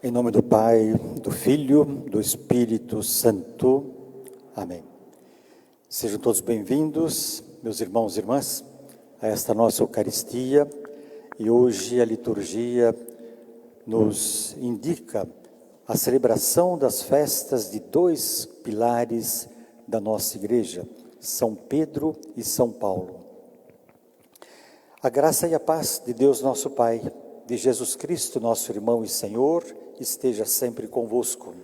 Em nome do Pai, do Filho, do Espírito Santo. Amém. Sejam todos bem-vindos, meus irmãos e irmãs, a esta nossa Eucaristia. E hoje a liturgia nos indica a celebração das festas de dois pilares da nossa Igreja, São Pedro e São Paulo. A graça e a paz de Deus nosso Pai, de Jesus Cristo, nosso irmão e Senhor, esteja sempre convosco.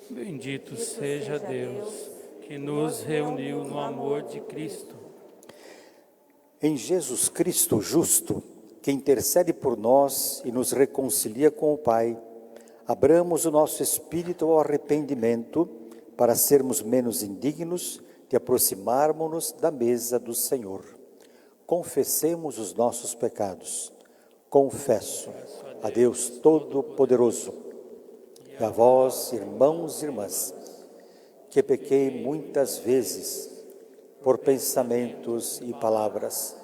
Bendito seja Deus, que nos reuniu no amor de Cristo. Em Jesus Cristo justo, que intercede por nós e nos reconcilia com o Pai, abramos o nosso espírito ao arrependimento para sermos menos indignos de aproximarmos-nos da mesa do Senhor. Confessemos os nossos pecados. Confesso a Deus Todo-Poderoso e a vós, irmãos e irmãs, que pequei muitas vezes por pensamentos e palavras,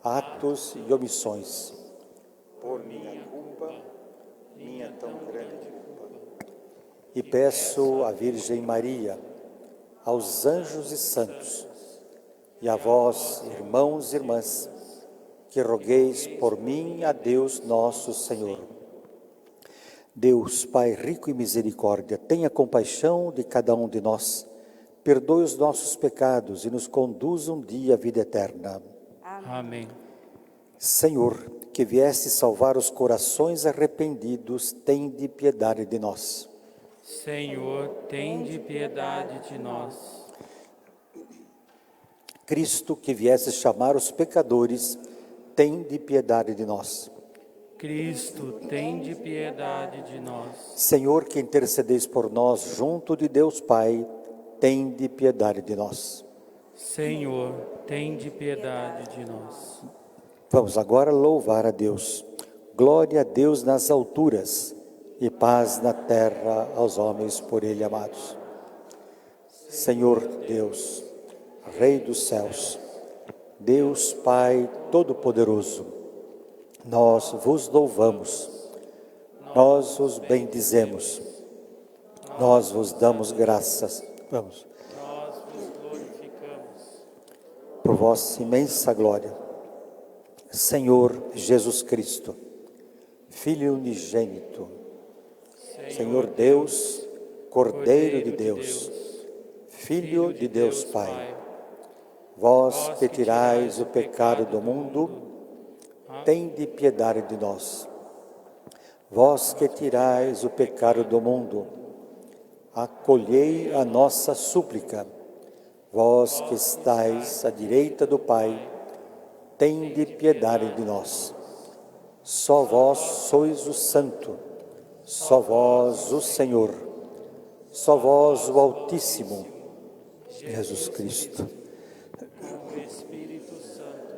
atos e omissões, por minha culpa, minha tão grande culpa. E peço à Virgem Maria, aos anjos e santos, e a vós, irmãos e irmãs, que rogueis por mim a Deus nosso Senhor. Deus, Pai rico em misericórdia, tenha compaixão de cada um de nós, perdoe os nossos pecados e nos conduza um dia à vida eterna. Amém. Senhor, que vieste salvar os corações arrependidos, tende piedade de nós. Senhor, tende piedade de nós. Cristo, que vieste chamar os pecadores, tende piedade de nós. Cristo, tende piedade de nós. Senhor, que intercedeis por nós junto de Deus Pai, tende piedade de nós. Senhor, tende piedade de nós. Vamos agora louvar a Deus. Glória a Deus nas alturas e paz na terra aos homens por Ele amados. Senhor Deus, Rei dos céus, Deus Pai Todo-Poderoso, nós vos louvamos, nós vos bendizemos, nós vos damos graças. Vamos. Nós vos glorificamos. Por vossa imensa glória. Senhor Jesus Cristo, Filho unigênito, Senhor Deus, Cordeiro de Deus, Filho de Deus Pai, vós que tirais o pecado do mundo, tende piedade de nós. Vós que tirais o pecado do mundo, acolhei a nossa súplica. Vós que estais à direita do Pai, tende piedade de nós. Só vós sois o Santo, só vós o Senhor, só vós o Altíssimo, Jesus Cristo. O Espírito Santo,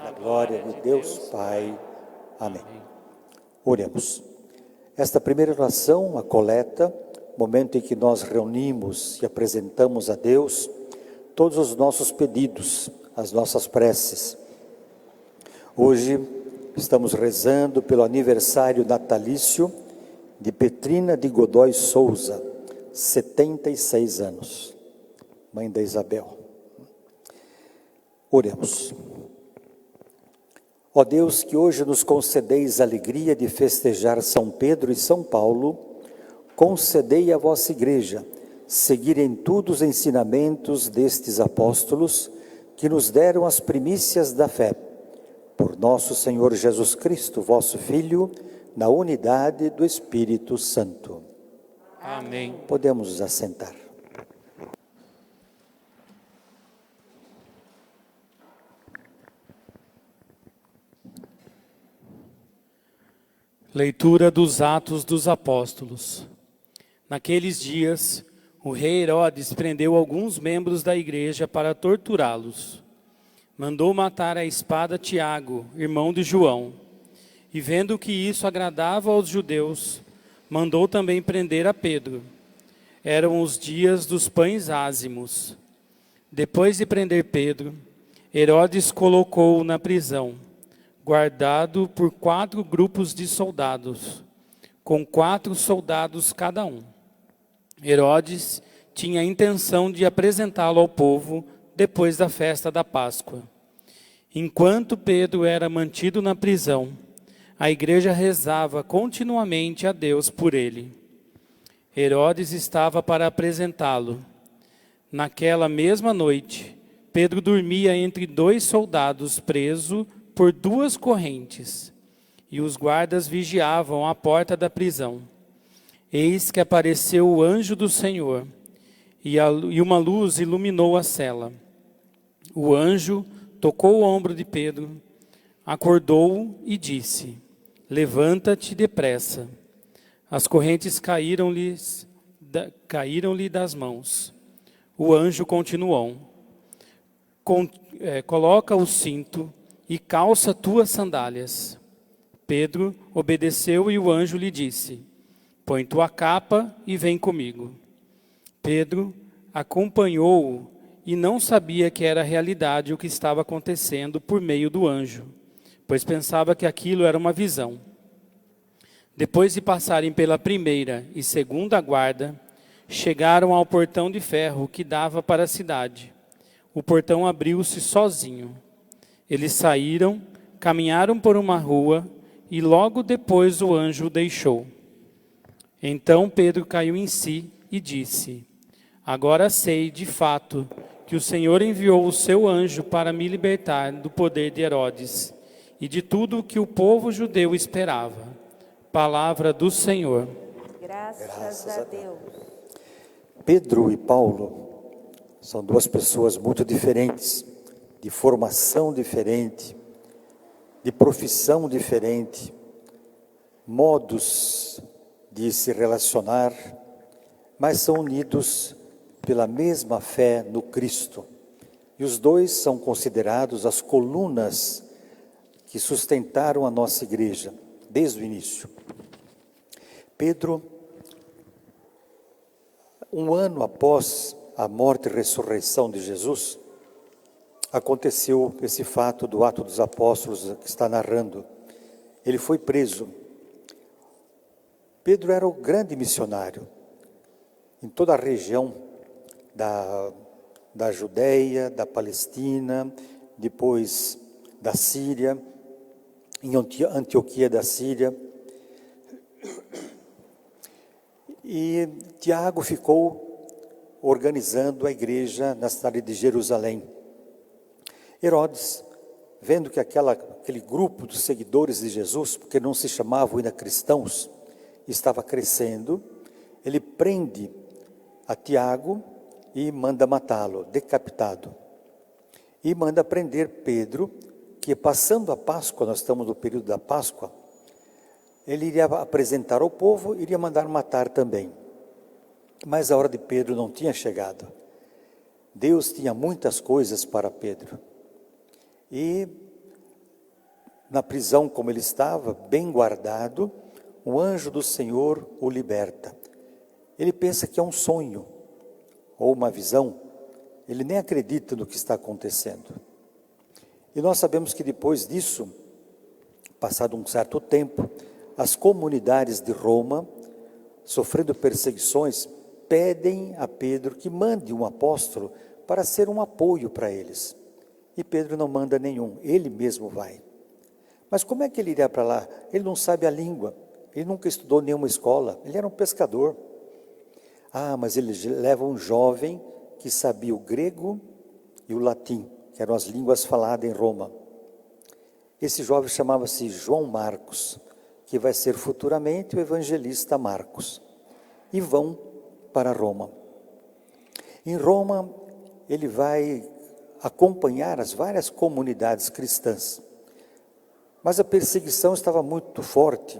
Na glória de Deus Pai. Amém. Oremos. Esta primeira oração, a coleta, momento em que nós reunimos e apresentamos a Deus todos os nossos pedidos, as nossas preces. Hoje estamos rezando pelo aniversário natalício de Petrina de Godoy Souza, 76 anos, mãe da Isabel. Oremos. Ó Deus, que hoje nos concedeis a alegria de festejar São Pedro e São Paulo, concedei à vossa Igreja seguir em tudo os ensinamentos destes apóstolos que nos deram as primícias da fé. Por nosso Senhor Jesus Cristo, vosso Filho, na unidade do Espírito Santo. Amém. Podemos nos assentar. Leitura dos Atos dos Apóstolos. Naqueles dias, o rei Herodes prendeu alguns membros da igreja para torturá-los. Mandou matar à espada Tiago, irmão de João. E vendo que isso agradava aos judeus, mandou também prender a Pedro. Eram os dias dos pães ázimos. Depois de prender Pedro, Herodes colocou-o na prisão, guardado por 4 grupos de soldados, com 4 soldados cada um. Herodes tinha a intenção de apresentá-lo ao povo depois da festa da Páscoa. Enquanto Pedro era mantido na prisão, a igreja rezava continuamente a Deus por ele. Herodes estava para apresentá-lo. Naquela mesma noite, Pedro dormia entre 2 soldados preso por 2 correntes, e os guardas vigiavam a porta da prisão. Eis que apareceu o anjo do Senhor, e uma luz iluminou a cela. O anjo tocou o ombro de Pedro, acordou-o e disse: levanta-te depressa. As correntes caíram-lhe das mãos. O anjo continuou: coloca o cinto e calça tuas sandálias. Pedro obedeceu e o anjo lhe disse: põe tua capa e vem comigo. Pedro acompanhou-o e não sabia que era realidade o que estava acontecendo por meio do anjo, pois pensava que aquilo era uma visão. Depois de passarem pela primeira e segunda guarda, chegaram ao portão de ferro que dava para a cidade. O portão abriu-se sozinho. Eles saíram, caminharam por uma rua e logo depois o anjo o deixou. Então Pedro caiu em si e disse: Agora sei, de fato, que o Senhor enviou o seu anjo para me libertar do poder de Herodes e de tudo o que o povo judeu esperava. Palavra do Senhor. Graças a Deus. Pedro e Paulo são duas pessoas muito diferentes, de formação diferente, de profissão diferente, modos de se relacionar, mas são unidos pela mesma fé no Cristo. E os dois são considerados as colunas que sustentaram a nossa igreja desde o início. Pedro, um ano após a morte e ressurreição de Jesus, aconteceu esse fato do Ato dos Apóstolos que está narrando. Ele foi preso. Pedro era o grande missionário em toda a região da Judéia, da Palestina, depois da Síria, em Antioquia da Síria. E Tiago ficou organizando a igreja na cidade de Jerusalém. Herodes, vendo que aquele grupo de seguidores de Jesus, porque não se chamavam ainda cristãos, estava crescendo, ele prende a Tiago e manda matá-lo, decapitado. E manda prender Pedro, que passando a Páscoa, nós estamos no período da Páscoa, ele iria apresentar ao povo, iria mandar matar também. Mas a hora de Pedro não tinha chegado. Deus tinha muitas coisas para Pedro. E na prisão como ele estava, bem guardado, o anjo do Senhor o liberta. Ele pensa que é um sonho ou uma visão. Ele nem acredita no que está acontecendo. E nós sabemos que depois disso, passado um certo tempo, as comunidades de Roma, sofrendo perseguições, pedem a Pedro que mande um apóstolo para ser um apoio para eles. E Pedro não manda nenhum, ele mesmo vai. Mas como é que ele iria para lá? Ele não sabe a língua, ele nunca estudou nenhuma escola, ele era um pescador. Mas ele leva um jovem que sabia o grego e o latim, que eram as línguas faladas em Roma. Esse jovem chamava-se João Marcos, que vai ser futuramente o evangelista Marcos. E vão para Roma. Em Roma, ele vai acompanhar as várias comunidades cristãs. Mas a perseguição estava muito forte.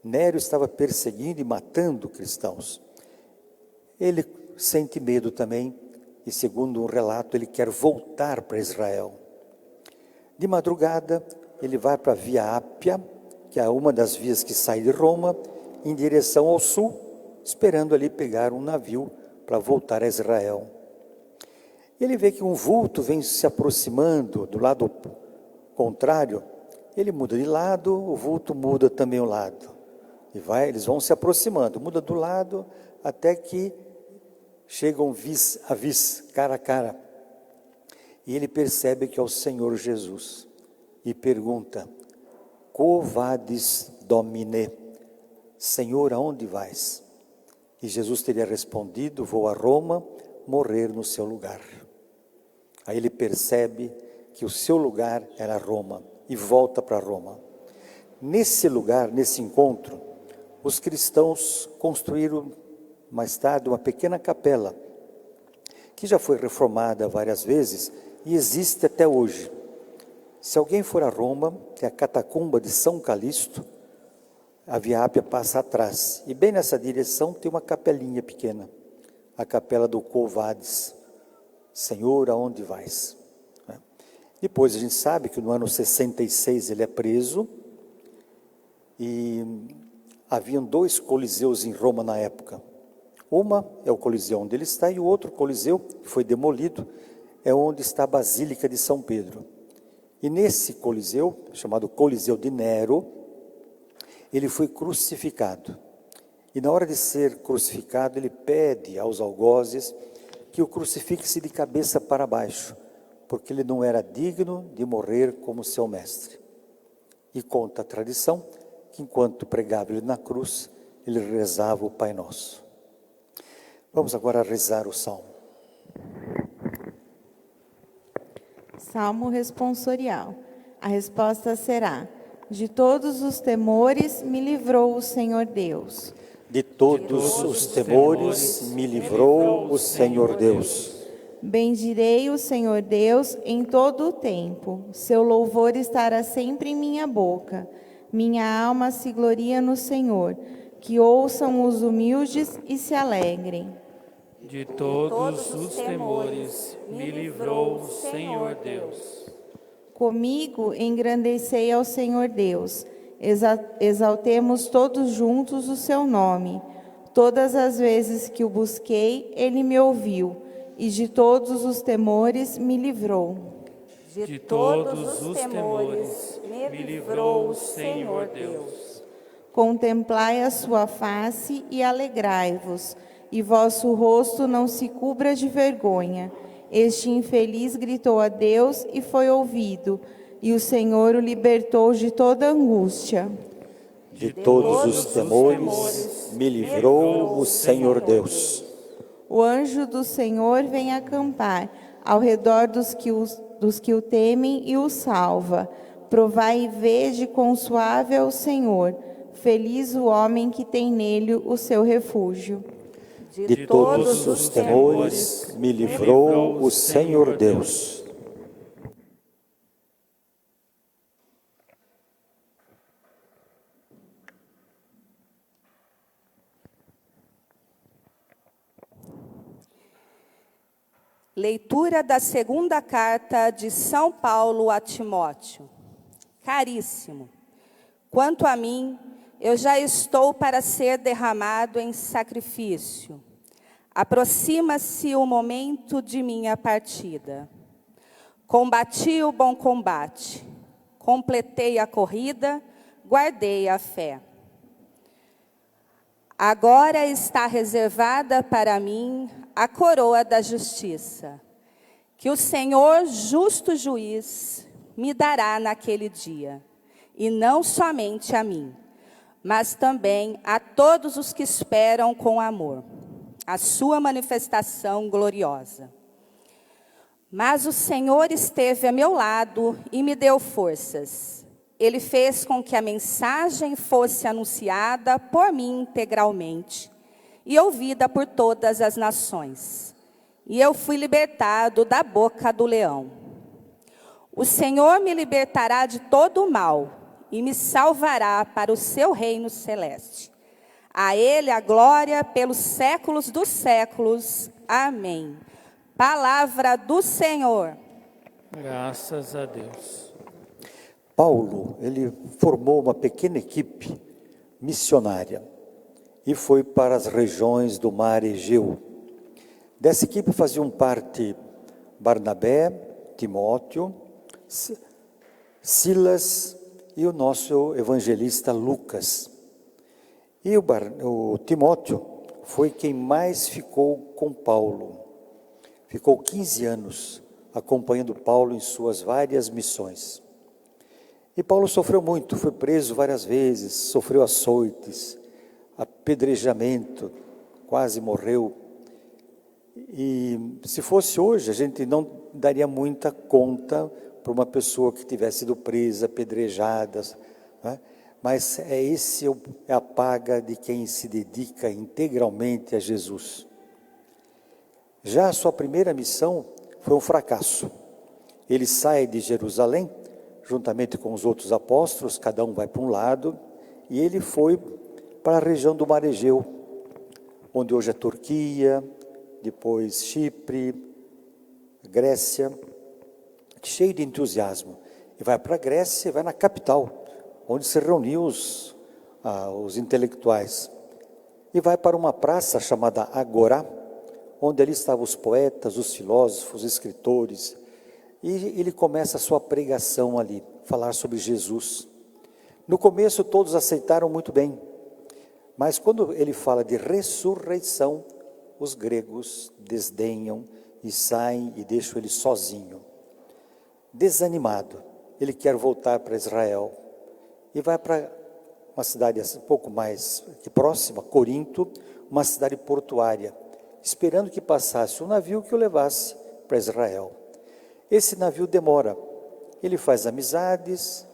Nero estava perseguindo e matando cristãos. Ele sente medo também, e segundo um relato, ele quer voltar para Israel. De madrugada, ele vai para a Via Ápia, que é uma das vias que sai de Roma, em direção ao sul, esperando ali pegar um navio para voltar a Israel. Ele vê que um vulto vem se aproximando do lado contrário, ele muda de lado, o vulto muda também o lado. Eles vão se aproximando, muda do lado, até que chegam vis a vis, cara a cara. E ele percebe que é o Senhor Jesus. E pergunta: Quo vadis, Domine? Senhor, aonde vais? E Jesus teria respondido: vou a Roma morrer no seu lugar. Aí ele percebe que o seu lugar era Roma e volta para Roma. Nesse lugar, nesse encontro, os cristãos construíram mais tarde uma pequena capela, que já foi reformada várias vezes e existe até hoje. Se alguém for a Roma, tem a catacumba de São Calixto, a Via Ápia passa atrás, e bem nessa direção tem uma capelinha pequena, a capela do Quo vadis, Senhor, aonde vais? Depois a gente sabe que no ano 66 ele é preso, e haviam 2 coliseus em Roma na época. Uma é o coliseu onde ele está, e o outro coliseu, que foi demolido, é onde está a Basílica de São Pedro. E nesse coliseu, chamado Coliseu de Nero, ele foi crucificado. E na hora de ser crucificado, ele pede aos algozes que o crucifique-se de cabeça para baixo, porque ele não era digno de morrer como seu mestre. E conta a tradição que enquanto pregava ele na cruz, ele rezava o Pai Nosso. Vamos agora rezar o Salmo. Salmo responsorial. A resposta será: de todos os temores me livrou o Senhor Deus. De todos os temores me livrou o Senhor Deus. Bendirei o Senhor Deus em todo o tempo. Seu louvor estará sempre em minha boca. Minha alma se gloria no Senhor. Que ouçam os humildes e se alegrem. De todos os temores me livrou o Senhor Deus. Comigo engrandecei ao Senhor Deus. Exaltemos todos juntos o seu nome. Todas as vezes que o busquei, ele me ouviu, e de todos os temores me livrou. De todos os temores me livrou o Senhor Deus. Contemplai a sua face e alegrai-vos, e vosso rosto não se cubra de vergonha. Este infeliz gritou a Deus e foi ouvido, e o Senhor o libertou de toda angústia. De todos os temores me livrou o Senhor Deus. O anjo do Senhor vem acampar ao redor dos que o temem e o salva. Provai e vede quão suave é o Senhor. Feliz o homem que tem nele o seu refúgio. De todos os temores me livrou o Senhor Deus. Leitura da segunda carta de São Paulo a Timóteo. Caríssimo, quanto a mim, eu já estou para ser derramado em sacrifício. Aproxima-se o momento de minha partida. Combati o bom combate, completei a corrida, guardei a fé. Agora está reservada para mim a coroa da justiça, que o Senhor, justo juiz, me dará naquele dia, e não somente a mim, mas também a todos os que esperam com amor a sua manifestação gloriosa. Mas o Senhor esteve a meu lado e me deu forças. Ele fez com que a mensagem fosse anunciada por mim integralmente e ouvida por todas as nações. E eu fui libertado da boca do leão. O Senhor me libertará de todo o mal e me salvará para o seu reino celeste. A Ele a glória pelos séculos dos séculos. Amém. Palavra do Senhor. Graças a Deus. Paulo, ele formou uma pequena equipe missionária e foi para as regiões do mar Egeu. Dessa equipe faziam parte Barnabé, Timóteo, Silas e o nosso evangelista Lucas. E o Timóteo foi quem mais ficou com Paulo. Ficou 15 anos acompanhando Paulo em suas várias missões. E Paulo sofreu muito, foi preso várias vezes, sofreu açoites, apedrejamento, quase morreu. E se fosse hoje, a gente não daria muita conta para uma pessoa que tivesse sido presa, apedrejada, né? Mas é a paga de quem se dedica integralmente a Jesus. Já a sua primeira missão foi um fracasso. Ele sai de Jerusalém, juntamente com os outros apóstolos, cada um vai para um lado, e ele foi para a região do Mar Egeu, onde hoje é Turquia, depois Chipre, Grécia, cheio de entusiasmo. E vai para a Grécia, vai na capital, onde se reuniam os intelectuais. E vai para uma praça chamada Agorá, onde ali estavam os poetas, os filósofos, os escritores. E ele começa a sua pregação ali, falar sobre Jesus. No começo todos aceitaram muito bem, Mas quando ele fala de ressurreição, os gregos desdenham e saem e deixam ele sozinho. Desanimado, ele quer voltar para Israel e vai para uma cidade um pouco mais próxima, Corinto, uma cidade portuária, esperando que passasse um navio que o levasse para Israel. Esse navio demora, ele faz amizades,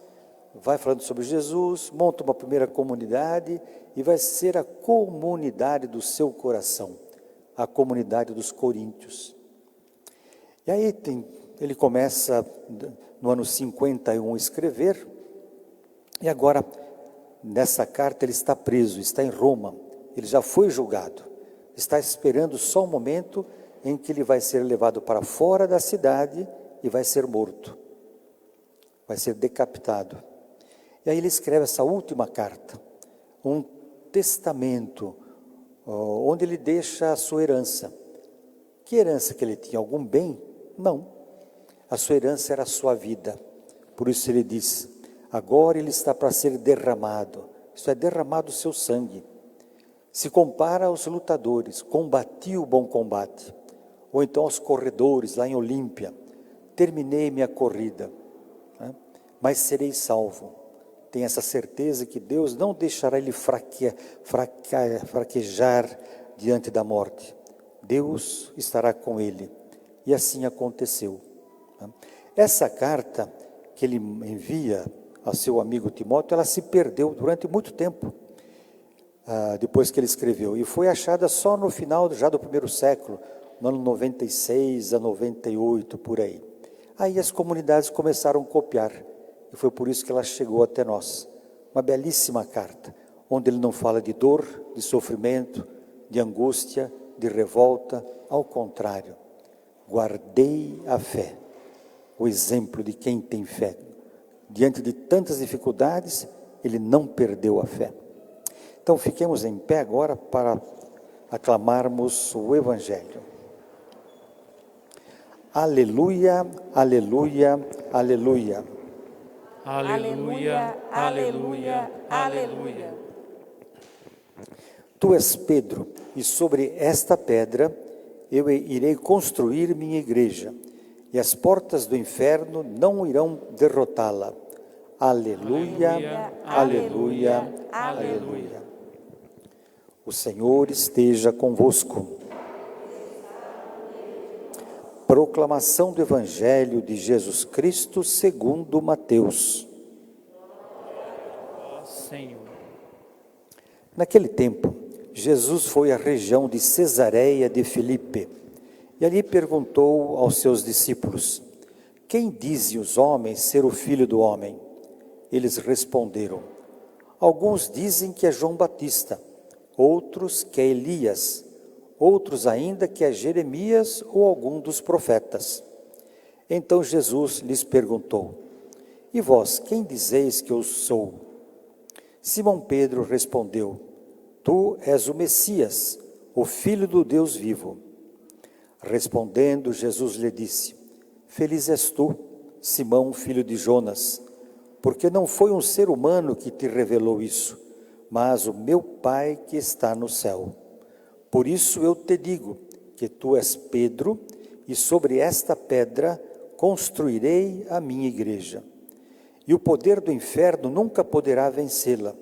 vai falando sobre Jesus, monta uma primeira comunidade e vai ser a comunidade do seu coração, a comunidade dos coríntios. E aí ele começa no ano 51 a escrever, e agora nessa carta ele está preso, está em Roma, ele já foi julgado, está esperando só o momento em que ele vai ser levado para fora da cidade e vai ser morto, vai ser decapitado. E aí ele escreve essa última carta, um testamento, onde ele deixa a sua herança. Que herança que ele tinha? Algum bem? Não. A sua herança era a sua vida. Por isso ele diz, agora ele está para ser derramado. Isso é, derramado o seu sangue. Se compara aos lutadores, combati o bom combate. Ou então aos corredores lá em Olímpia, terminei minha corrida, né? Mas serei salvo. Tem essa certeza que Deus não deixará ele fraquejar diante da morte. Deus estará com ele. E assim aconteceu. Essa carta que ele envia ao seu amigo Timóteo, ela se perdeu durante muito tempo, depois que ele escreveu. E foi achada só no final já do primeiro século, no ano 96 a 98, por aí. Aí as comunidades começaram a copiar. E foi por isso que ela chegou até nós. Uma belíssima carta, onde ele não fala de dor, de sofrimento, de angústia, de revolta. Ao contrário, guardei a fé, o exemplo de quem tem fé. Diante de tantas dificuldades, ele não perdeu a fé. Então, fiquemos em pé agora para aclamarmos o Evangelho. Aleluia, aleluia, aleluia. Aleluia, aleluia, aleluia. Tu és Pedro, e sobre esta pedra eu irei construir minha igreja, e as portas do inferno não irão derrotá-la. Aleluia, aleluia, aleluia. O Senhor esteja convosco. Proclamação do Evangelho de Jesus Cristo segundo Mateus. Senhor. Naquele tempo, Jesus foi à região de Cesareia de Filipe e ali perguntou aos seus discípulos: quem dizem os homens ser o Filho do Homem? Eles responderam: alguns dizem que é João Batista, outros que é Elias, outros ainda que é Jeremias ou algum dos profetas. Então Jesus lhes perguntou: e vós, quem dizeis que eu sou? Simão Pedro respondeu: tu és o Messias, o Filho do Deus vivo. Respondendo, Jesus lhe disse: feliz és tu, Simão, filho de Jonas, porque não foi um ser humano que te revelou isso, mas o meu Pai que está no céu. Por isso eu te digo que tu és Pedro, e sobre esta pedra construirei a minha igreja. E o poder do inferno nunca poderá vencê-la.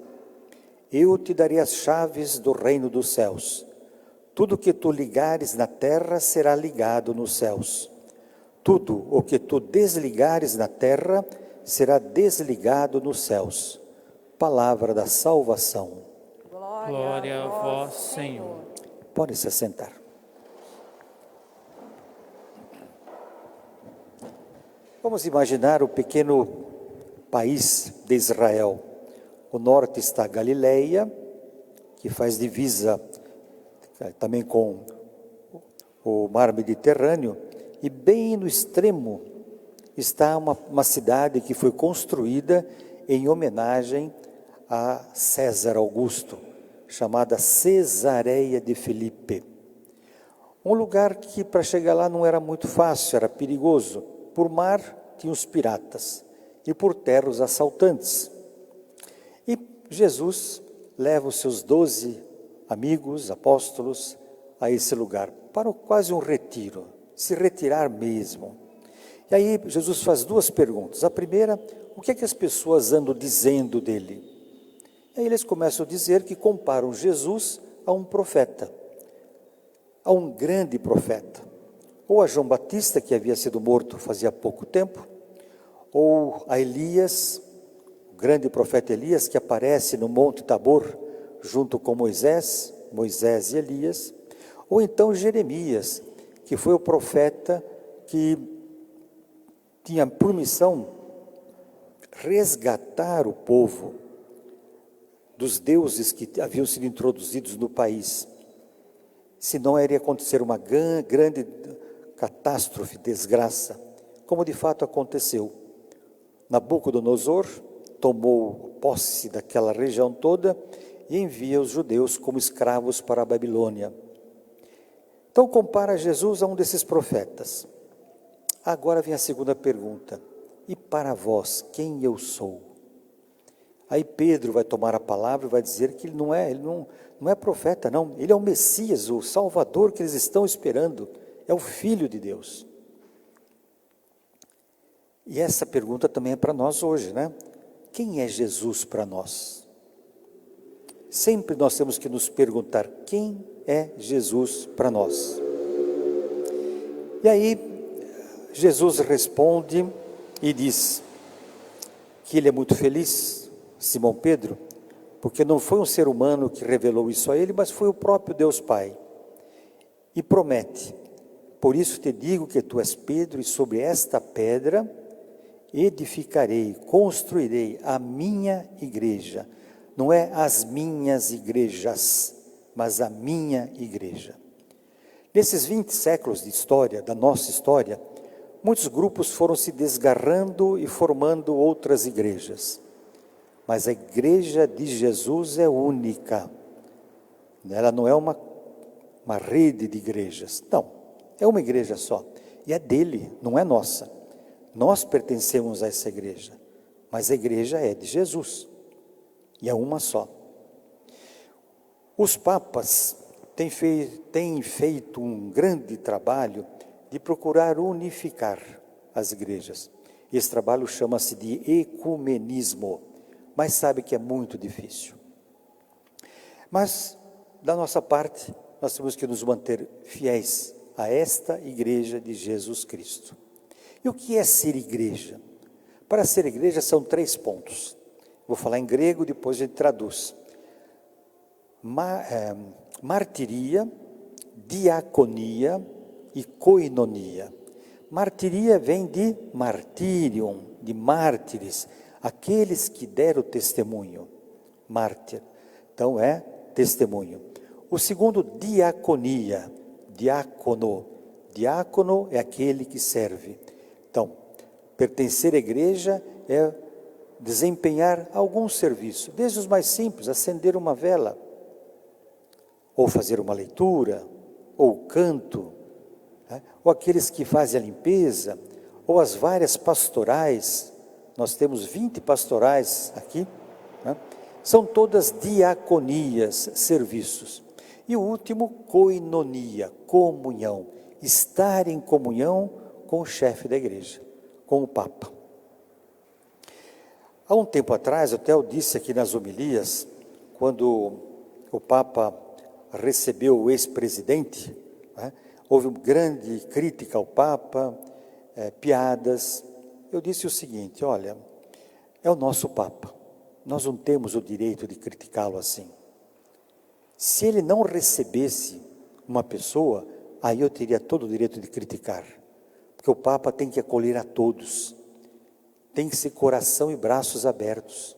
Eu te darei as chaves do reino dos céus. Tudo que tu ligares na terra será ligado nos céus. Tudo o que tu desligares na terra será desligado nos céus. Palavra da salvação. Glória a vós, Senhor. Pode se assentar. Vamos imaginar o pequeno país de Israel. O norte está a Galileia, que faz divisa também com o mar Mediterrâneo, e bem no extremo está uma cidade que foi construída em homenagem a César Augusto, chamada Cesareia de Filipe. Um lugar que para chegar lá não era muito fácil, era perigoso. Por mar tinha os piratas e por terra os assaltantes. E Jesus leva os seus 12 amigos, apóstolos, a esse lugar, para quase um retiro, se retirar mesmo. E aí Jesus faz duas perguntas. A primeira, o que é que as pessoas andam dizendo dele? E aí eles começam a dizer que comparam Jesus a um profeta, a um grande profeta, ou a João Batista, que havia sido morto fazia pouco tempo, ou a Elias, o grande profeta Elias, que aparece no Monte Tabor, junto com Moisés e Elias, ou então Jeremias, que foi o profeta que tinha por missão resgatar o povo dos deuses que haviam sido introduzidos no país. Senão iria acontecer uma grande catástrofe, desgraça, como de fato aconteceu. Nabucodonosor tomou posse daquela região toda e envia os judeus como escravos para a Babilônia. Então compara Jesus a um desses profetas. Agora vem a segunda pergunta: e para vós, quem eu sou? Aí Pedro vai tomar a palavra e vai dizer que ele não é profeta, não. Ele é o Messias, o Salvador que eles estão esperando. É o Filho de Deus. E essa pergunta também é para nós hoje, né? Quem é Jesus para nós? Sempre nós temos que nos perguntar, quem é Jesus para nós? E aí, Jesus responde e diz que ele é muito feliz, Simão Pedro, porque não foi um ser humano que revelou isso a ele, mas foi o próprio Deus Pai. E promete: por isso te digo que tu és Pedro, e sobre esta pedra edificarei, construirei a minha igreja. Não é as minhas igrejas, mas a minha igreja. Nesses 20 séculos de história, da nossa história, muitos grupos foram se desgarrando e formando outras igrejas. Mas a igreja de Jesus é única. Ela não é uma rede de igrejas. Não, é uma igreja só. E é dele, não é nossa. Nós pertencemos a essa igreja. Mas a igreja é de Jesus. E é uma só. Os papas têm feito um grande trabalho de procurar unificar as igrejas. Esse trabalho chama-se de ecumenismo, mas sabe que é muito difícil. Mas, da nossa parte, nós temos que nos manter fiéis a esta igreja de Jesus Cristo. E o que é ser igreja? Para ser igreja são 3 pontos. Vou falar em grego, depois a gente traduz. Martiria, diaconia e koinonia. Martiria vem de martírium, de mártires, aqueles que deram testemunho. Mártir. Então é testemunho. O segundo, diaconia, diácono. Diácono é aquele que serve. Então, pertencer à igreja é desempenhar algum serviço, desde os mais simples, acender uma vela, ou fazer uma leitura, ou canto, né? Ou aqueles que fazem a limpeza, ou as várias pastorais. Nós temos 20 pastorais aqui, né? São todas diaconias, serviços. E o último, koinonia, comunhão, estar em comunhão com o chefe da igreja, com o Papa. Há um tempo atrás, até eu disse aqui nas homilias, quando o Papa recebeu o ex-presidente, né, houve uma grande crítica ao Papa, piadas. Eu disse o seguinte: olha, é o nosso Papa, nós não temos o direito de criticá-lo assim. Se ele não recebesse uma pessoa, aí eu teria todo o direito de criticar, porque o Papa tem que acolher a todos, tem que ser coração e braços abertos.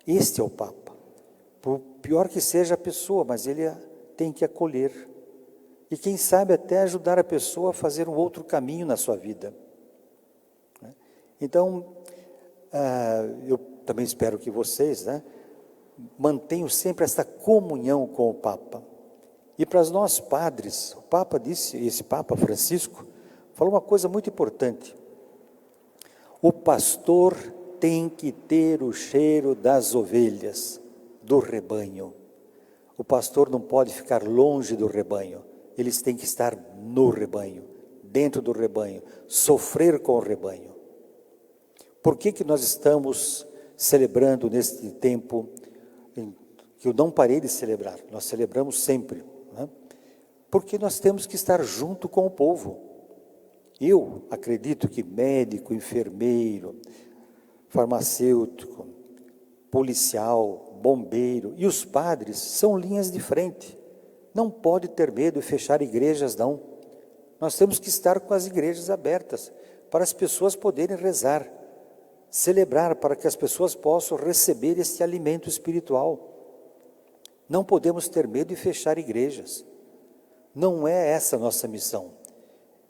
Este é o Papa. Por pior que seja a pessoa, mas ele tem que acolher. E quem sabe até ajudar a pessoa a fazer um outro caminho na sua vida. Então, eu também espero que vocês, né, mantenham sempre esta comunhão com o Papa. E para nós padres, o Papa disse, esse Papa Francisco, falou uma coisa muito importante. O pastor tem que ter o cheiro das ovelhas, do rebanho. O pastor não pode ficar longe do rebanho, eles têm que estar no rebanho, dentro do rebanho, sofrer com o rebanho. Por que nós estamos celebrando neste tempo, que eu não parei de celebrar, nós celebramos sempre, né? Porque nós temos que estar junto com o povo. Eu acredito que médico, enfermeiro, farmacêutico, policial, bombeiro e os padres são linhas de frente. Não pode ter medo de fechar igrejas, não. Nós temos que estar com as igrejas abertas para as pessoas poderem rezar, celebrar, para que as pessoas possam receber este alimento espiritual. Não podemos ter medo de fechar igrejas. Não é essa a nossa missão.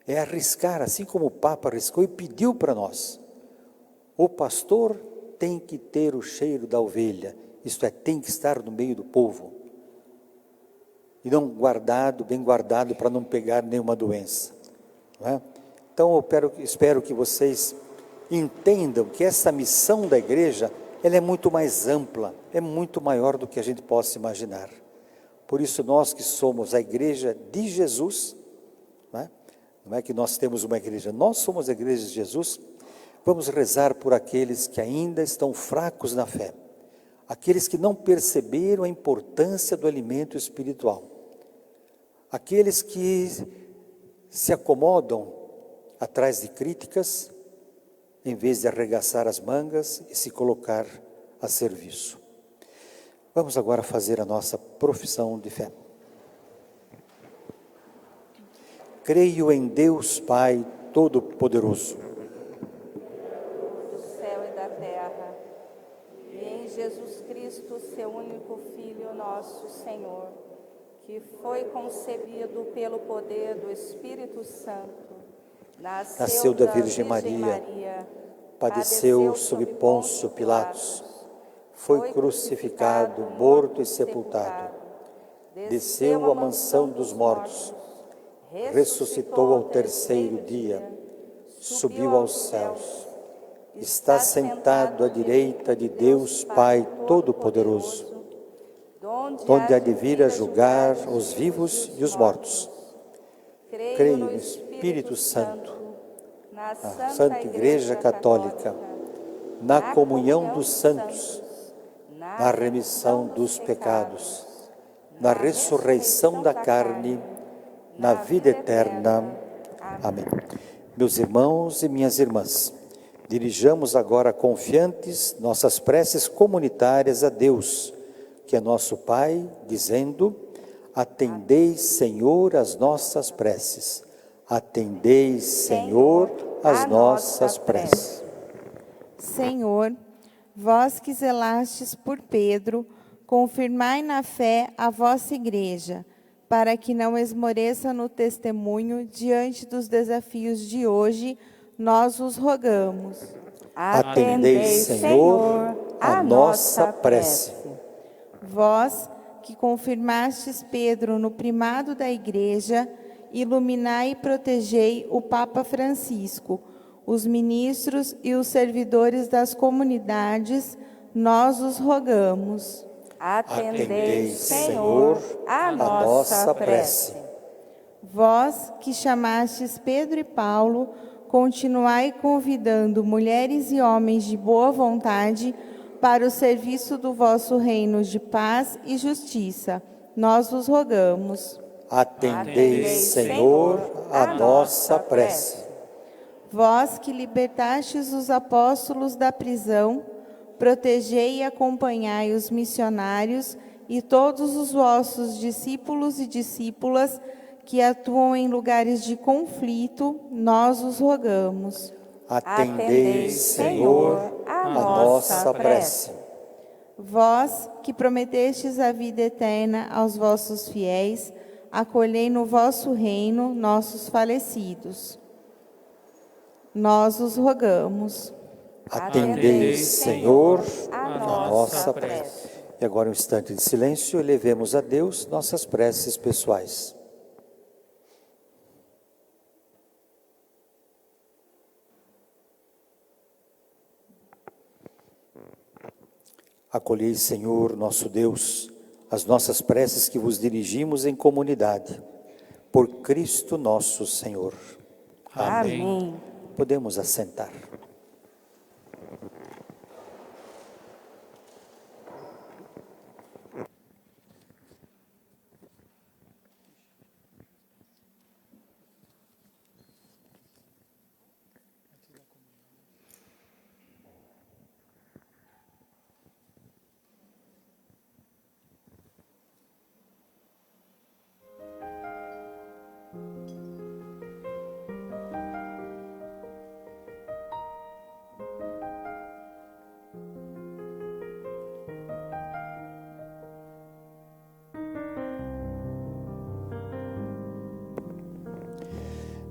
É arriscar, assim como o Papa arriscou e pediu para nós. O pastor tem que ter o cheiro da ovelha, isto é, tem que estar no meio do povo. E não guardado, bem guardado, para não pegar nenhuma doença. Não é? Então eu espero que vocês entendam que essa missão da igreja, ela é muito mais ampla, é muito maior do que a gente possa imaginar. Por isso nós que somos a igreja de Jesus, não é que nós temos uma igreja, nós somos a igreja de Jesus, vamos rezar por aqueles que ainda estão fracos na fé, aqueles que não perceberam a importância do alimento espiritual, aqueles que se acomodam atrás de críticas, em vez de arregaçar as mangas e se colocar a serviço. Vamos agora fazer a nossa profissão de fé. Creio em Deus Pai Todo-Poderoso, do céu e da terra, e em Jesus Cristo, seu único Filho, nosso Senhor, que foi concebido pelo poder do Espírito Santo, nasceu da Virgem Maria, padeceu sob Pôncio Pilatos, foi crucificado, morto e sepultado, desceu à mansão dos mortos, ressuscitou ao terceiro dia, subiu aos céus, está sentado à direita de Deus Pai Todo-Poderoso, donde há de vir a julgar os vivos e os mortos. Creio no Espírito Santo, na Santa Igreja Católica, na comunhão dos santos, na remissão dos pecados, na ressurreição da carne, na vida eterna. Amém. Meus irmãos e minhas irmãs, dirijamos agora confiantes nossas preces comunitárias a Deus, que é nosso Pai, dizendo: atendei, Senhor, as nossas preces. Atendei, Senhor, as nossas preces. Senhor, vós que zelastes por Pedro, confirmai na fé a vossa igreja, para que não esmoreça no testemunho diante dos desafios de hoje, nós os rogamos. Atendei, Senhor, a nossa prece. Vós que confirmastes Pedro no primado da igreja, iluminai e protegei o Papa Francisco, os ministros e os servidores das comunidades, nós os rogamos. Atendei, Senhor, a nossa prece. Vós que chamastes Pedro e Paulo, continuai convidando mulheres e homens de boa vontade para o serviço do vosso reino de paz e justiça. Nós vos rogamos. Atendei, Senhor, a nossa prece. Vós que libertastes os apóstolos da prisão, protegei e acompanhai os missionários e todos os vossos discípulos e discípulas que atuam em lugares de conflito, nós os rogamos. Atendei, Senhor, a nossa prece. Vós que prometestes a vida eterna aos vossos fiéis, acolhei no vosso reino nossos falecidos. Nós os rogamos. Atendei, Senhor, a nossa prece. E agora um instante de silêncio, elevemos a Deus nossas preces pessoais. Acolhei, Senhor, nosso Deus, as nossas preces que vos dirigimos em comunidade. Por Cristo nosso Senhor. Amém. Podemos assentar.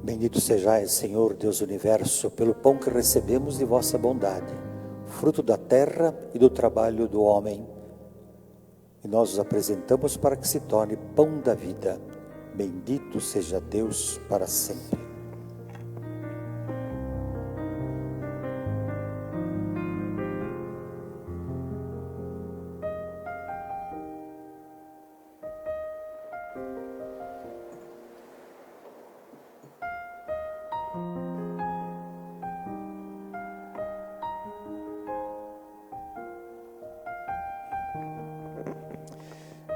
Bendito sejais, Senhor, Deus do Universo, pelo pão que recebemos de vossa bondade, fruto da terra e do trabalho do homem. E nós os apresentamos para que se torne pão da vida. Bendito seja Deus para sempre.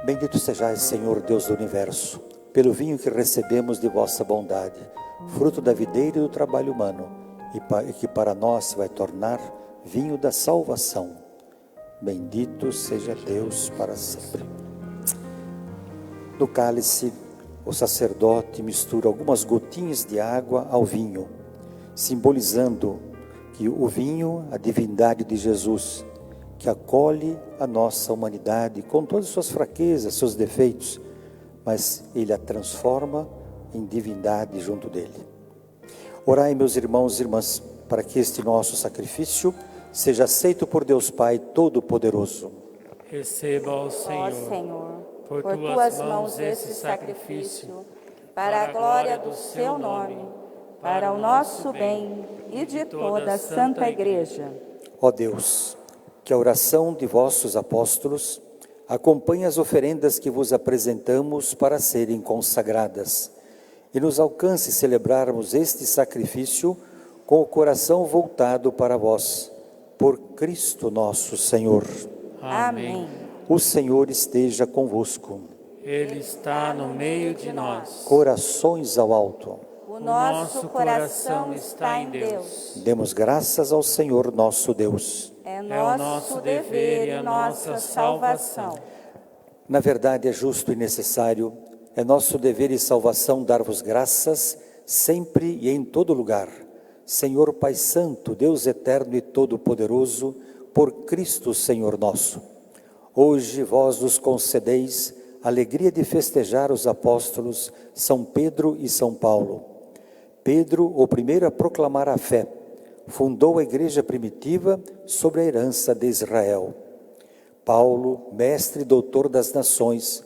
Bendito sejais, Senhor, Deus do Universo, pelo vinho que recebemos de vossa bondade, fruto da videira e do trabalho humano, e que para nós se vai tornar vinho da salvação. Bendito seja Deus para sempre. No cálice, o sacerdote mistura algumas gotinhas de água ao vinho, simbolizando que o vinho, a divindade de Jesus, que acolhe a nossa humanidade com todas as suas fraquezas, seus defeitos, mas Ele a transforma em divindade junto dele. Orai, meus irmãos e irmãs, para que este nosso sacrifício seja aceito por Deus Pai Todo-Poderoso. Receba, ó Senhor, por tuas mãos esse sacrifício, para a glória do seu nome, para o nosso bem e de toda a Santa Igreja. Ó Deus, que a oração de vossos apóstolos acompanhe as oferendas que vos apresentamos para serem consagradas e nos alcance celebrarmos este sacrifício com o coração voltado para vós, por Cristo nosso Senhor. Amém. O Senhor esteja convosco. Ele está no meio de nós. Corações ao alto. O nosso coração está em Deus. Demos graças ao Senhor nosso Deus. É nosso dever e nossa salvação. Na verdade, é justo e necessário, é nosso dever e salvação dar-vos graças, sempre e em todo lugar. Senhor Pai Santo, Deus eterno e todo-poderoso, por Cristo Senhor nosso. Hoje vós nos concedeis a alegria de festejar os apóstolos São Pedro e São Paulo. Pedro, o primeiro a proclamar a fé, fundou a igreja primitiva sobre a herança de Israel. Paulo, mestre e doutor das nações,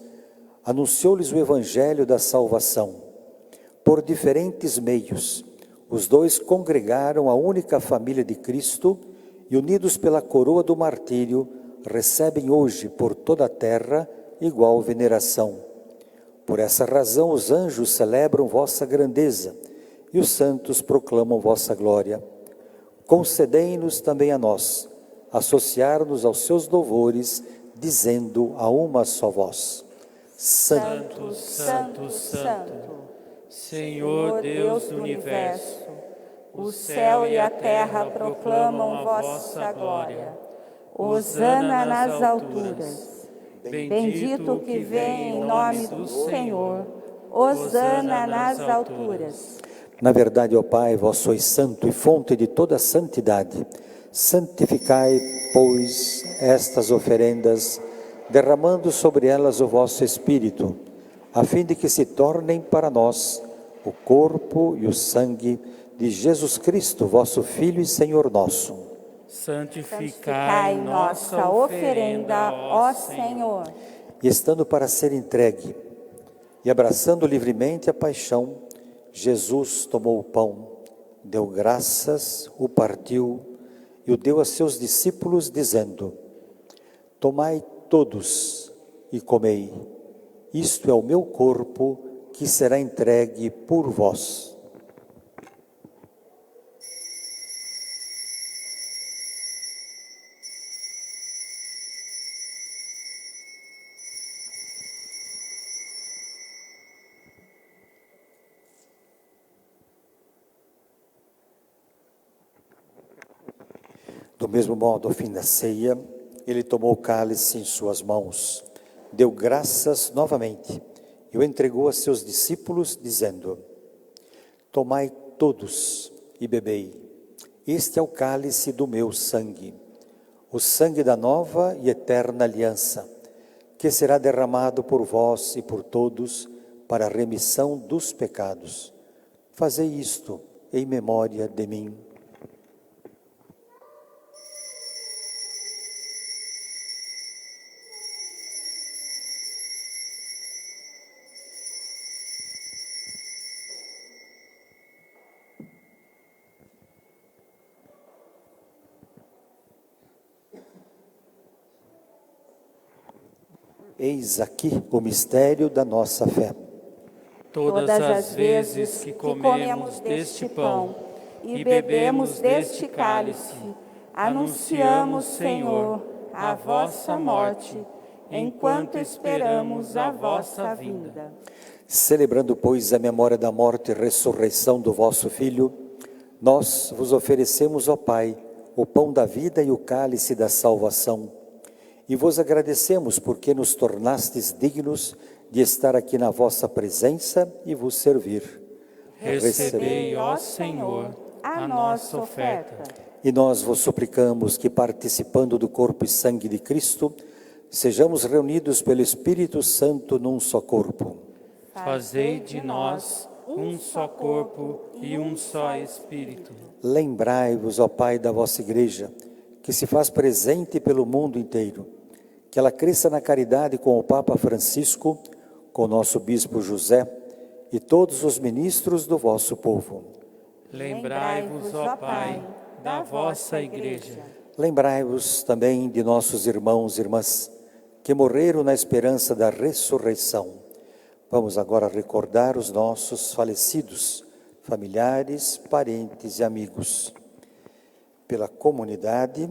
anunciou-lhes o evangelho da salvação. Por diferentes meios, os dois congregaram a única família de Cristo e, unidos pela coroa do martírio, recebem hoje por toda a terra igual veneração. Por essa razão os anjos celebram vossa grandeza e os santos proclamam vossa glória. Concedei-nos também a nós associar-nos aos seus louvores, dizendo a uma só voz: Santo, Santo, Santo, Senhor Deus do Universo, o céu e a terra proclamam vossa glória. Hosana nas alturas. Bendito que vem em nome do Senhor. Hosana nas alturas. Na verdade, ó Pai, vós sois santo e fonte de toda santidade. Santificai, pois, estas oferendas, derramando sobre elas o vosso Espírito, a fim de que se tornem para nós o corpo e o sangue de Jesus Cristo, vosso Filho e Senhor nosso. Santificai nossa oferenda, ó Senhor. E estando para ser entregue, e abraçando livremente a paixão, Jesus tomou o pão, deu graças, o partiu e o deu a seus discípulos, dizendo: Tomai todos e comei. Isto é o meu corpo que será entregue por vós. Do mesmo modo, ao fim da ceia, ele tomou o cálice em suas mãos, deu graças novamente e o entregou a seus discípulos, dizendo: Tomai todos e bebei. Este é o cálice do meu sangue, o sangue da nova e eterna aliança, que será derramado por vós e por todos para a remissão dos pecados. Fazei isto em memória de mim. Eis aqui o mistério da nossa fé. Todas as vezes que comemos deste pão e bebemos deste cálice, anunciamos, Senhor, a vossa morte, enquanto esperamos a vossa vinda. Celebrando, pois, a memória da morte e ressurreição do vosso Filho, nós vos oferecemos, ó Pai, o pão da vida e o cálice da salvação. E vos agradecemos porque nos tornastes dignos de estar aqui na vossa presença e vos servir. Recebei, ó Senhor, a nossa oferta. E nós vos suplicamos que, participando do corpo e sangue de Cristo, sejamos reunidos pelo Espírito Santo num só corpo. Fazei de nós um só corpo e um só Espírito. Lembrai-vos, ó Pai, da vossa Igreja, que se faz presente pelo mundo inteiro, que ela cresça na caridade com o Papa Francisco, com o nosso Bispo José e todos os ministros do vosso povo. Lembrai-vos, ó Pai, da vossa Igreja. Lembrai-vos também de nossos irmãos e irmãs que morreram na esperança da ressurreição. Vamos agora recordar os nossos falecidos, familiares, parentes e amigos. Pela comunidade,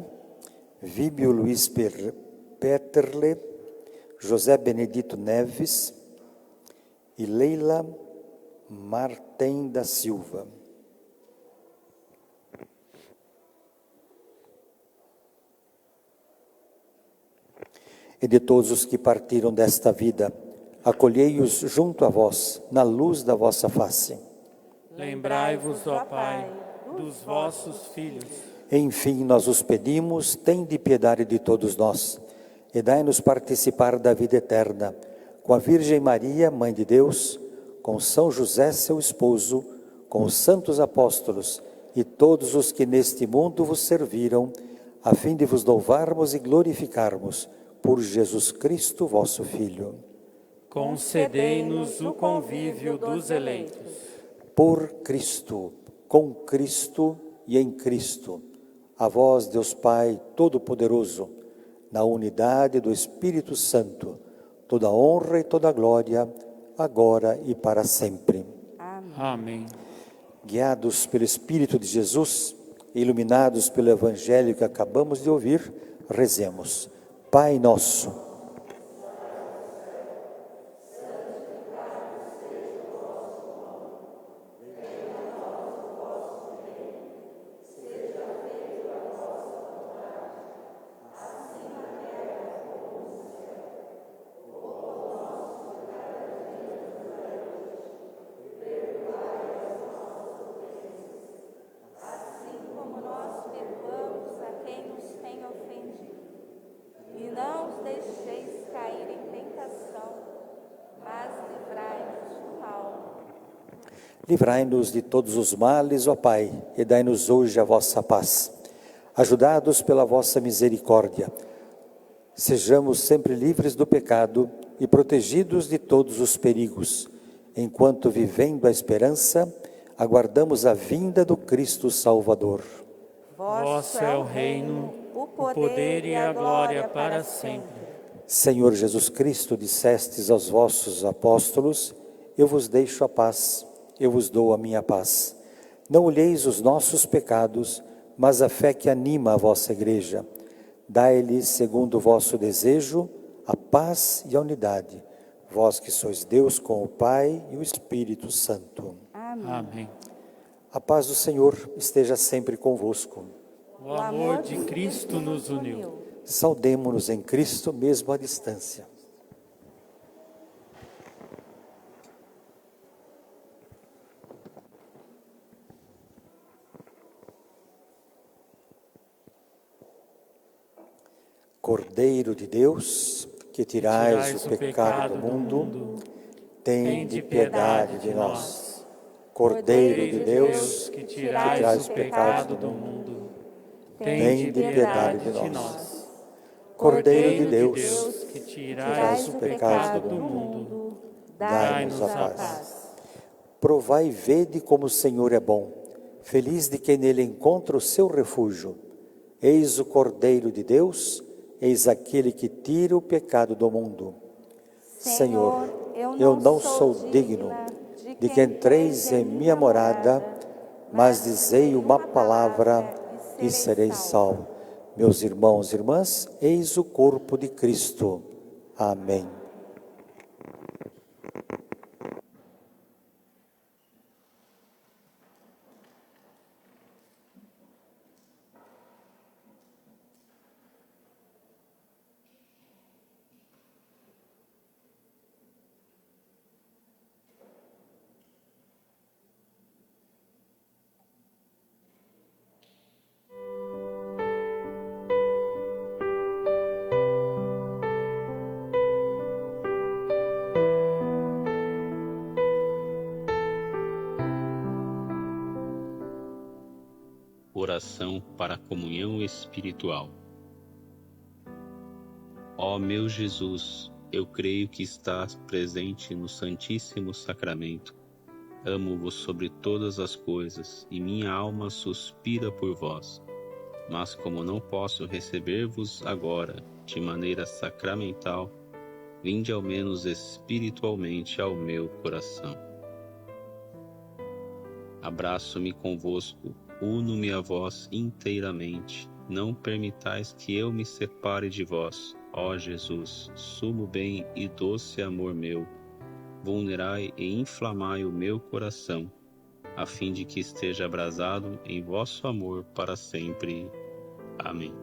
Víbio Luiz Peterle, José Benedito Neves e Leila Martem da Silva. E de todos os que partiram desta vida, acolhei-os junto a vós, na luz da vossa face. Lembrai-vos, ó Pai, dos vossos filhos. Enfim, nós os pedimos, tende piedade de todos nós, e dai-nos participar da vida eterna, com a Virgem Maria, Mãe de Deus, com São José, seu esposo, com os santos apóstolos e todos os que neste mundo vos serviram, a fim de vos louvarmos e glorificarmos por Jesus Cristo, vosso Filho. Concedei-nos o convívio dos eleitos. Por Cristo, com Cristo e em Cristo, a vós, Deus Pai Todo-Poderoso, na unidade do Espírito Santo, toda honra e toda glória, agora e para sempre. Amém. Guiados pelo Espírito de Jesus, iluminados pelo Evangelho que acabamos de ouvir, rezemos. Pai nosso, livrai-nos de todos os males, ó Pai, e dai-nos hoje a vossa paz. Ajudados pela vossa misericórdia, sejamos sempre livres do pecado e protegidos de todos os perigos, enquanto, vivendo a esperança, aguardamos a vinda do Cristo Salvador. Vosso é o reino, o poder e a glória para sempre. Senhor Jesus Cristo, dissestes aos vossos apóstolos: eu vos deixo a paz, eu vos dou a minha paz. Não olheis os nossos pecados, mas a fé que anima a vossa igreja. Dai-lhe, segundo o vosso desejo, a paz e a unidade. Vós que sois Deus com o Pai e o Espírito Santo. Amém. A paz do Senhor esteja sempre convosco. O amor de Cristo nos uniu. Saudemo-nos em Cristo, mesmo à distância. Cordeiro de Deus, que tirais o pecado do mundo, tende piedade de nós. Cordeiro de Deus, que tirais o pecado do mundo, tende piedade de nós. Cordeiro de Deus, que tirais o pecado do mundo, dai-nos a paz. Provai e vede como o Senhor é bom, feliz de quem nele encontra o seu refúgio. Eis o Cordeiro de Deus, eis aquele que tira o pecado do mundo. Senhor, eu não sou digno de que entreis em minha morada, mas dizei uma palavra e serei salvo. Meus irmãos e irmãs, eis o corpo de Cristo. Amém. Oração para a comunhão espiritual. Ó meu Jesus, eu creio que estás presente no Santíssimo Sacramento. Amo-vos sobre todas as coisas e minha alma suspira por vós. Mas como não posso receber-vos agora de maneira sacramental, vinde ao menos espiritualmente ao meu coração. Abraço-me convosco, uno-me a vós inteiramente, não permitais que eu me separe de vós, ó Jesus, sumo bem e doce amor meu, vulnerai e inflamai o meu coração, a fim de que esteja abrasado em vosso amor para sempre. Amém.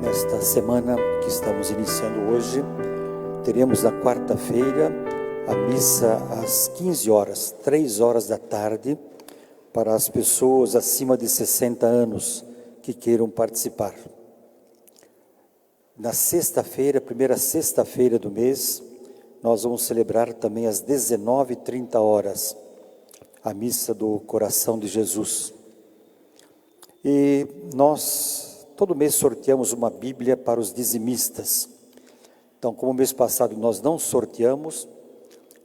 Nesta semana que estamos iniciando hoje, teremos na quarta-feira a missa às 15 horas, 3 horas da tarde, para as pessoas acima de 60 anos que queiram participar. Na sexta-feira, primeira sexta-feira do mês, nós vamos celebrar também às 19h30 horas, a missa do Coração de Jesus. E nós todo mês sorteamos uma Bíblia para os dizimistas. Então, como mês passado nós não sorteamos,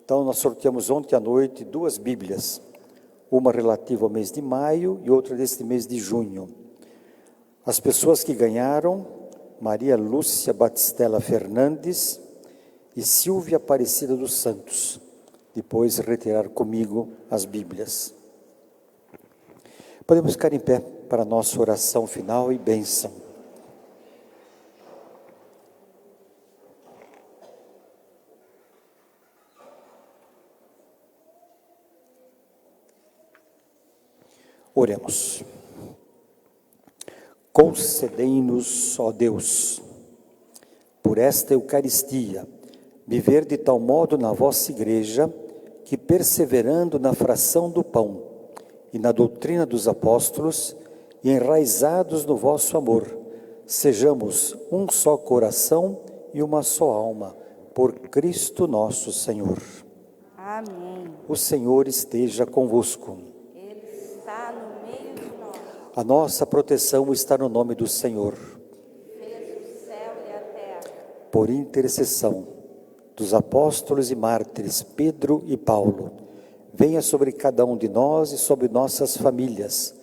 então nós sorteamos ontem à noite 2 Bíblias, uma relativa ao mês de maio e outra deste mês de junho. As pessoas que ganharam: Maria Lúcia Batistella Fernandes e Silvia Aparecida dos Santos. Depois retirar comigo as Bíblias. Podemos ficar em pé para a nossa oração final e bênção. Oremos. Concedei-nos, ó Deus, por esta Eucaristia, viver de tal modo na vossa Igreja, que perseverando na fração do pão e na doutrina dos apóstolos, e enraizados no vosso amor, sejamos um só coração e uma só alma, por Cristo nosso Senhor. Amém. O Senhor esteja convosco. Ele está no meio de nós. A nossa proteção está no nome do Senhor. Fez o céu e a terra. Por intercessão dos apóstolos e mártires Pedro e Paulo, venha sobre cada um de nós e sobre nossas famílias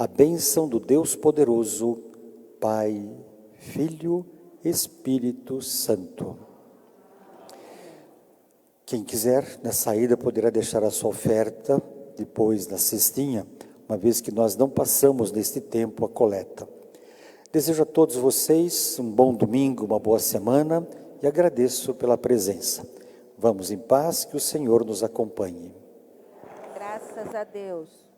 a bênção do Deus poderoso, Pai, Filho, Espírito Santo. Quem quiser, na saída, poderá deixar a sua oferta depois na cestinha, uma vez que nós não passamos neste tempo a coleta. Desejo a todos vocês um bom domingo, uma boa semana e agradeço pela presença. Vamos em paz, que o Senhor nos acompanhe. Graças a Deus.